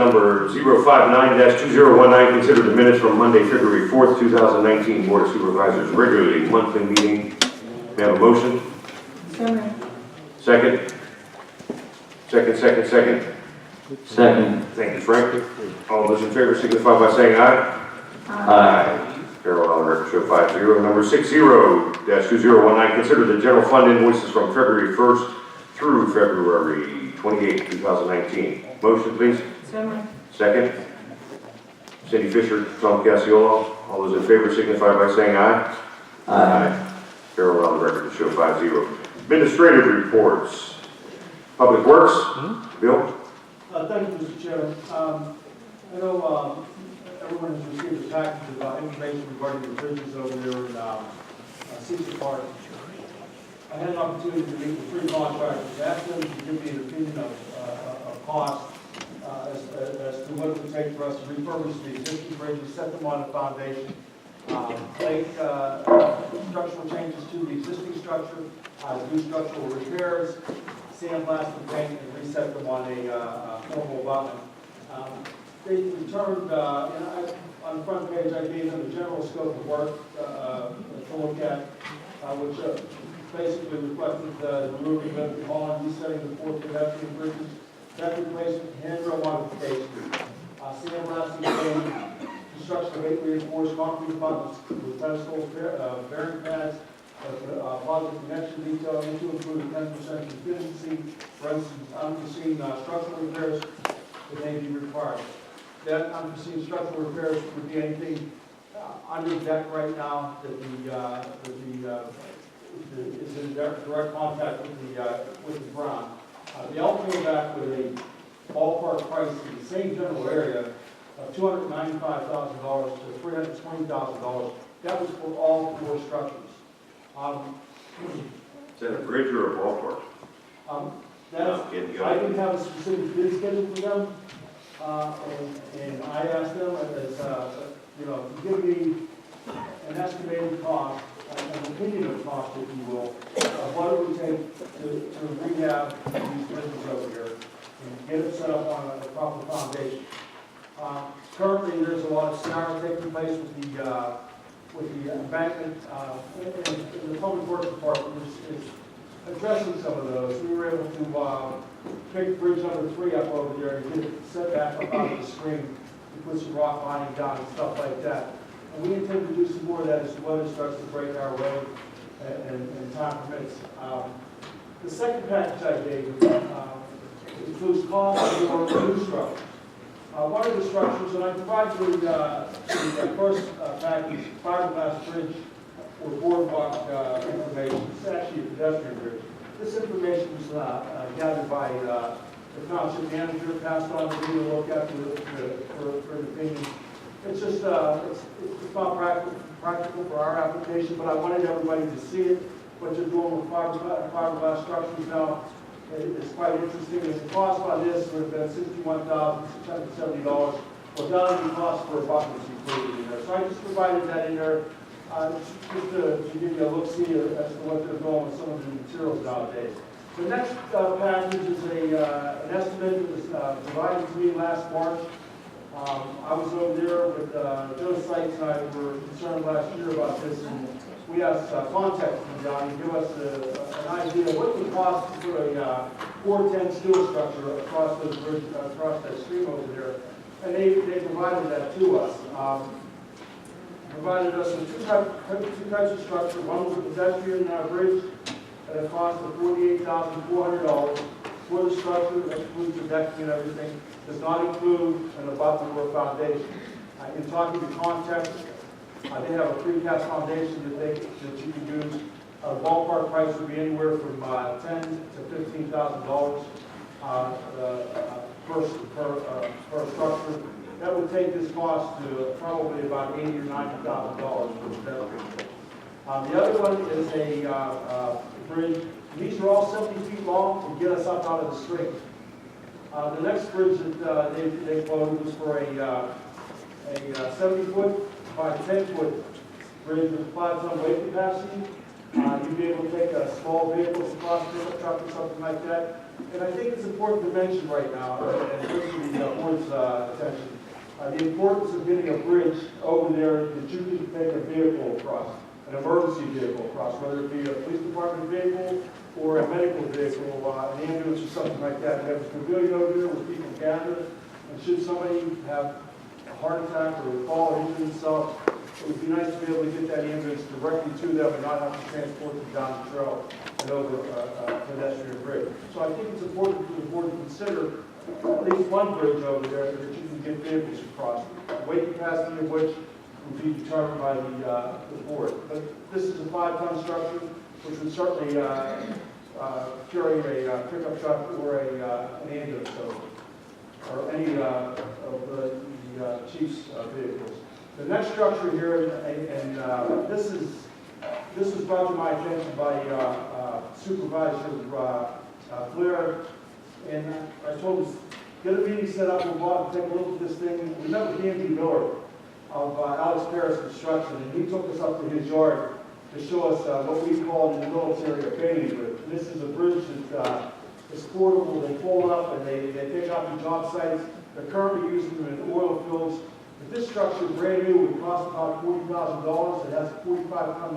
number 059-2019, consider the minutes from Monday, February 4th, 2019, Board of Supervisors regularly monthly meeting. May I have a motion? Second. Second. Thank you, Frank. All those in favor signify by saying aye. Aye. Carol, on the record, show 5-0. Number 60-2019, consider the general fund invoices from February 1st through February 28th, 2019. Motion, please. Second. Cindy Fisher, Tom Cassiolo. All those in favor signify by saying aye. Aye. Carol, on the record, show 5-0. Administrative reports. Public Works. Bill. Thank you, Mr. Chairman. I know everyone has received a package of information regarding the bridges over there in Cecil Park. I had an opportunity to meet with 3 contractors, ask them to give me an opinion of cost as to what it would take for us to refurbish the existing bridges, set them on a foundation, make structural changes to the existing structure, do structural repairs, sandblast and paint, and reset them on a formal abutment. They returned, on the front page I gave them the general scope of work to look at, which basically reflected the removing of the column, resetting the 4 pedestrian bridges, deck replacement, handrail modification, sandblasting paint, construction of 8 reinforced concrete abutments with pedestals, bearing pads, positive connection detail, and to include a 10% contingency for unforeseen structural repairs that may be required. That unforeseen structural repairs would be anything under the deck right now that is in direct contact with the ground. They all came back with a ballpark price in the same general area of $295,000 to $320,000. That was for all 4 structures. Is that a bridge or a ballpark? I didn't have a specific bid schedule for them, and I asked them, to give me an estimated cost, an opinion of cost, if you will, of what it would take to rehab these bridges over here and get it set up on a proper foundation. Currently, there's a lot of scenario taking place with the embankment, and the Public Works Department is addressing some of those. We were able to pick bridge number 3 up over there and get it set back up out of the stream and put some rock lining down and stuff like that. And we intend to do some more of that as the weather starts to break our way and time permits. The second package I gave includes costs for new structures. One of the structures, and I provided the first package, fiberglass bridge or boardwalk information. It's actually a pedestrian bridge. This information was gathered by the township manager, passed on to me to look at for an opinion. It's just it's not practical for our application, but I wanted everybody to see it. What you're doing with fiberglass structures now is quite interesting. And the cost on this would have been $61,670. Well, down the cost for abutments included in there. So I just provided that in there just to give you a look-see as to what they're doing with some of the materials nowadays. The next package is an estimate that was provided to me last March. I was over there with Joe Sykes and I were concerned last year about this, and we asked contact from John to give us an idea of what it would cost to put a 410 steel structure across those bridges, across that stream over there. And they provided that to us. Provided us with two types of structure. One was a pedestrian bridge at a cost of $48,400 for the structure. That includes the decking and everything. Does not include an abutment or foundation. In talking to context, they have a precast foundation that you can use. The ballpark price would be anywhere from $10,000 to $15,000 per structure. That would take this cost to probably about $80,000 or $90,000 for the building. The other one is a bridge. These are all 70 feet long to get us up out of the stream. The next bridge that they quoted was for a 70-foot by 10-foot bridge with 5-ton weight capacity. You'd be able to take a small vehicle across, pickup truck or something like that. And I think it's important to mention right now, and bring the board's attention, the importance of getting a bridge over there that you can take a vehicle across, an emergency vehicle across, whether it be a police department vehicle or a medical vehicle, an ambulance or something like that. We have a pavilion over there where people gather, and should somebody have a heart attack or fall or injure themselves, it would be nice to be able to get that ambulance directly to them and not have to transport them down the trail and over a pedestrian bridge. So I think it's important for the board to consider at least one bridge over there that you can get vehicles across, the weight capacity of which will be determined by the board. But this is a 5-ton structure, which would certainly carry a pickup truck or an ambulance or any of the chief's vehicles. The next structure here, and this was brought to my attention by Supervisor Flair, and I told him, get a meeting set up, we'll go out and take a look at this thing. We met with Andy Miller of Alex Paris Construction, and he took us up to his yard to show us what we call in the military a bailey bridge. This is a bridge that is portable, they fold up and they take out the job sites. They're currently using them in oil fields. If this structure is brand new, it would cost about $40,000. It has a 45-ton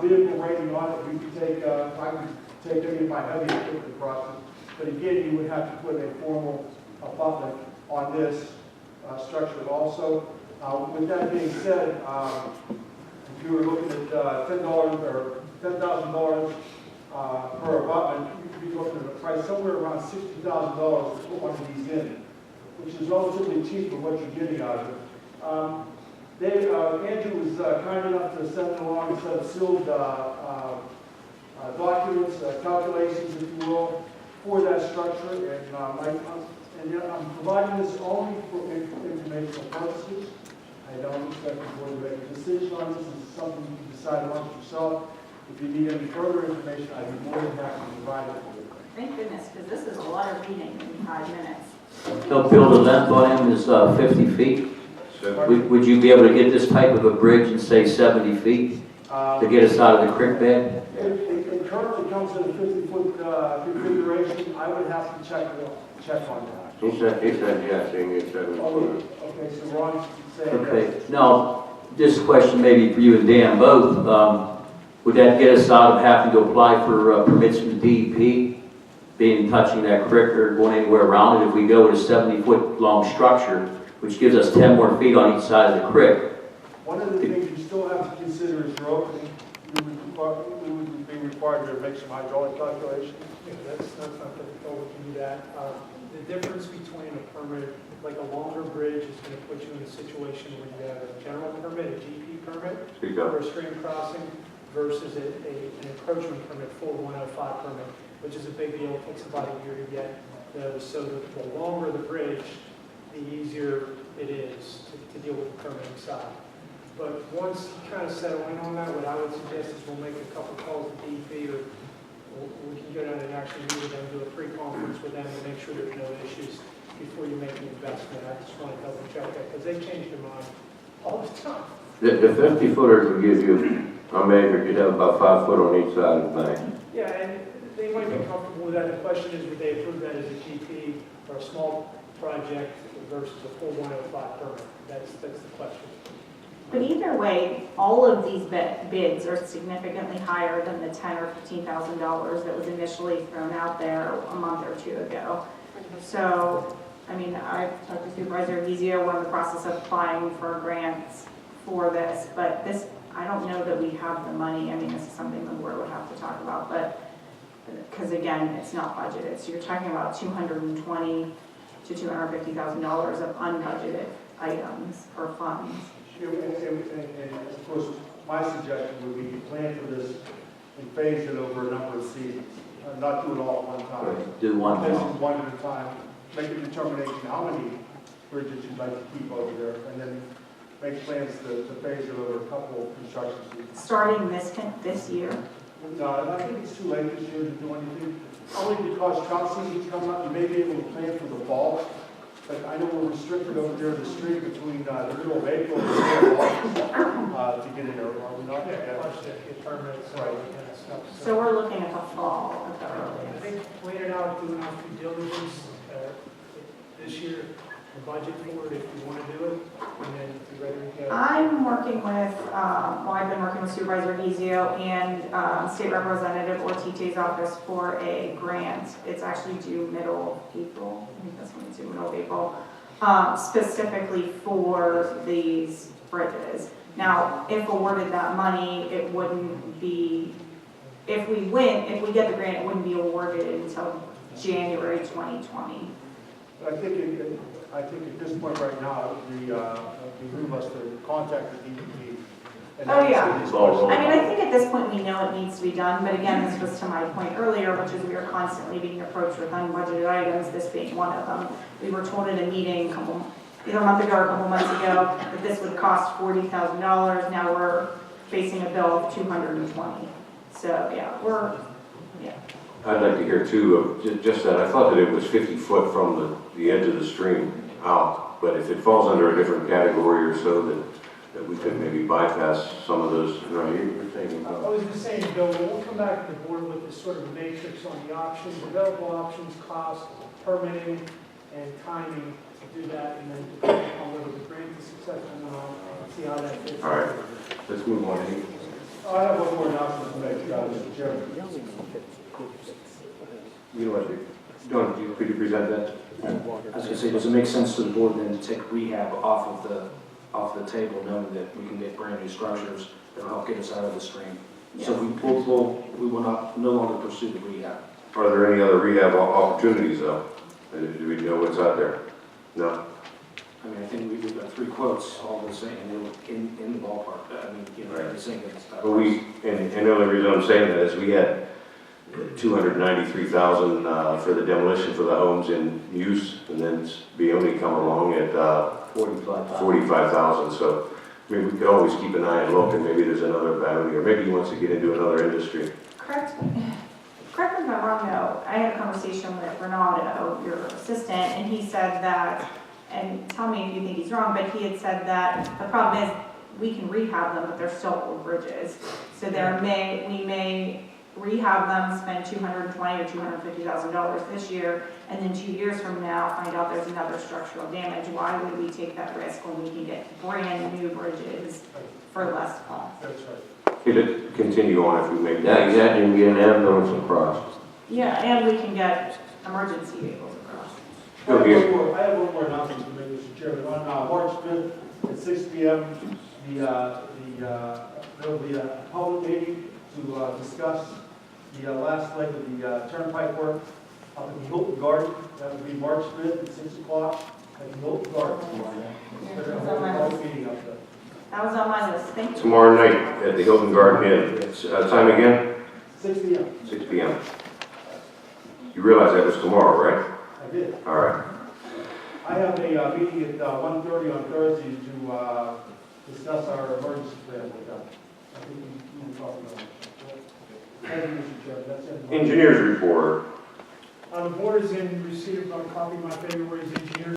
vehicle rating on it. You could take, I could take any of my heavy equipment across it. But again, you would have to put a formal abutment on this structure also. With that being said, if you were looking at $10 or $10,000 per abutment, you could be looking at a price somewhere around $60,000 to put one of these in, which is relatively cheap for what you're getting out of it. Andrew was kind enough to send along a set of sealed documents, calculations, if you will, for that structure. And I'm providing this only for informational purposes. I don't expect the board to make a decision on this. This is something you can decide amongst yourself. If you need any further information, I'd be more than happy to provide it for you. Thank goodness, because this is a lot of reading in 5 minutes. They'll build a length on him is 50 feet. Would you be able to get this type of a bridge in, say, 70 feet to get us out of the creek bed? It currently comes in a 50-foot configuration. I would have to check on that. He said yes, he said Okay, so Ron said Okay. yes. Now, this question may be for you and Dan both. Would that get us out of having to apply for permits from the DEP, touching that creek or going anywhere around it? If we go with a 70-foot long structure, which gives us 10 more feet on each side of the creek. One of the things you still have to consider is your opening. We would be required to make some hydraulic calculations. Yeah, that's not difficult. We can do that. The difference between a permit, like a longer bridge, is going to put you in a situation where you have a general permit, a GP permit, for a stream crossing, versus an encroachment permit, full 105 permit, which is a big deal. It takes about a year to get those. So the longer the bridge, the easier it is to deal with the permitting side. But once you kind of settle in on that, what I would suggest is we'll make a couple calls to DEP, or we can go down and actually meet with them, do a pre-conference with them to make sure there's no issues before you make the investment. I just want to double check that because they change their mind all the time. The 50-footers will give you a measure. You'd have about 5 foot on each side of the bank. Yeah, and they might be comfortable with that. The question is, would they approve that as a GP or a small project versus a full 105 permit? That's the question. But either way, all of these bids are significantly higher than the $10,000 or $15,000 that was initially thrown out there a month or two ago. So, I mean, I've talked to Supervisor Vizio. We're in the process of applying for grants for this, but this, I don't know that we have the money. I mean, this is something the board would have to talk about, but because again, it's not budgeted. So you're talking about $220,000 to $250,000 of unbudgeted items or funds. And of course, my suggestion would be to plan for this and phase it over a number of seasons, not do it all at one time. Do one This now. is one at a time. Make a determination how many bridges you'd like to keep over there, and then make plans to phase it over a couple of construction seasons. Starting this year. No, I think it's too late this year to do anything, only because trout season's coming up. You may be able to plan for the fall. but I know we're restricted over there in the street between the middle of April and the middle of August, to get in there, are we not? Get permits, and all that kind of stuff. So we're looking at the fall at the I earliest. think waiting out, doing our due diligence this year, the budget for it if you want to do it, and then be ready to go. I'm working with, I've been working with Supervisor Gizio and State Representative Ortite's office for a grant. It's actually due middle of April. I think that's when it's due, middle of April, specifically for these bridges. Now, if awarded that money, it wouldn't be, if we get the grant, it wouldn't be awarded until January 2020. But I think at this point right now, it would behoove us to contact the DEP. Oh, yeah. Oh, I mean, I think at this point, we know it needs to be done, but again, this was to my point earlier, which is we are constantly being approached with unbudgeted items, this being one of them. We were told at a meeting either a month ago or a couple months ago that this would cost $40,000. Now we're facing a bill of $220,000. So, yeah, I'd like to hear too of just that. I thought that it was 50 foot from the edge of the stream out, but if it falls under a different category or so, that we could maybe bypass some of those. No, you're saying. I was just saying, Bill, we'll come back to the board with this sort of matrix on the options, available options, cost, permitting, and timing to do that, and then depending on whether the grant is successful or not, see how that fits. All right, let's move on. I have one more announcement to make, Mr. Chairman. You know what, Don, could you present that? I was going to say, does it make sense to the board then to take rehab off the table, knowing that we can get brand new structures that'll help get us out of the stream? So we will not no longer pursue the rehab. Are there any other rehab opportunities though? And do we know what's out there? No? I mean, I think we've got 3 quotes, all the same, in the ballpark. I mean, you know, Right. everything that's. But and the only reason I'm saying that is we had $293,000 for the demolition for the homes in use, and then only come along at 45,000. So, I mean, we could always keep an eye and look, and maybe there's another battery, or maybe he wants to get into another industry. correct me if I'm wrong though, I had a conversation with Ronaldo, your assistant, and he said that, and tell me if you think he's wrong, but he had said that the problem is we can rehab them, but they're still old bridges. So we may rehab them, spend $220,000 or $250,000 this year, and then 2 years from now, find out there's another structural damage. Why would we take that risk when we can get brand new bridges for less cost? That's right. Could it continue on if we make Yeah, exactly, you can get an ambulance across. Yeah, and we can get emergency vehicles across. I have one more announcement to make, Mr. Chairman. On March 5th at 6 p.m., there'll be a public meeting to discuss the last leg of the turnpike work up at the Hilton Garden. That will be March 5th at 6 o'clock at the Hilton Garden. They're going to hold a public meeting up there. That was on my list, thank you. tomorrow night at the Hilton Garden Inn. Time again? 6 p.m. 6 p.m. You realize that was tomorrow, right? I did. All right. I have a meeting at 1:30 on Thursday to discuss our emergency plan with them. I think we can talk about it. Thank you, Mr. Chairman. That's it. Engineers report. The board is in receipt of a copy of my February's engineer